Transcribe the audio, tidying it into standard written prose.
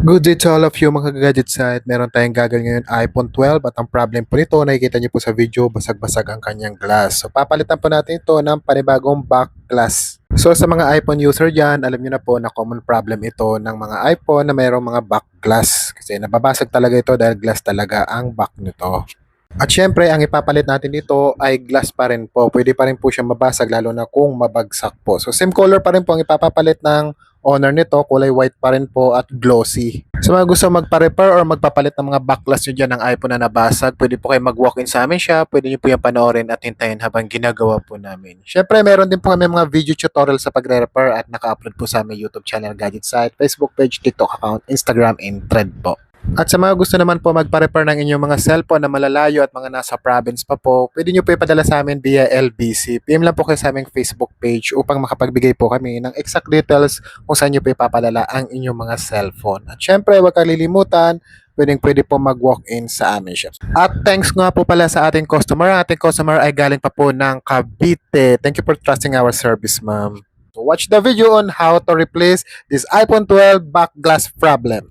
Good day to all of you mga gadget site. Meron tayong gagawin ngayon iPhone 12 at ang problem po nito, nakikita niyo po sa video, basag-basag ang kanyang glass. So papalitan po natin ito ng panibagong back glass. So sa mga iPhone user dyan, alam niyo na po na common problem ito ng mga iPhone na mayroong mga back glass. Kasi nababasag talaga ito dahil glass talaga ang back nito. At syempre, ang ipapalit natin dito ay glass pa rin po. Pwede pa rin po siya mabasag lalo na kung mabagsak po. So same color pa rin po ang ipapapalit ng owner nito. Kulay white pa rin po at glossy. Sa mga gusto magpa-repair or magpapalit ng mga back glass nyo dyan ng iPhone na nabasag, pwede po kayo mag-walk-in sa amin siya. Pwede nyo po yung panoorin at hintayin habang ginagawa po namin. Syempre, meron din po kami mga video tutorial sa pagre-repair at naka-upload po sa aming YouTube channel, Gadget Site, Facebook page, TikTok account, Instagram, and Thread po. At sa mga gusto naman po magpa-repair ng inyong mga cellphone na malalayo at mga nasa province pa po, pwede nyo po ipadala sa amin via LBC. PM lang po kayo sa aming Facebook page upang makapagbigay po kami ng exact details kung saan nyo po ipapadala ang inyong mga cellphone. At syempre, huwag kalilimutan, pwede po mag-walk-in sa aming shops. At thanks nga po pala sa ating customer. Ang ating customer ay galing pa po ng Cavite. Thank you for trusting our service, ma'am. So watch the video on how to replace this iPhone 12 back glass problem.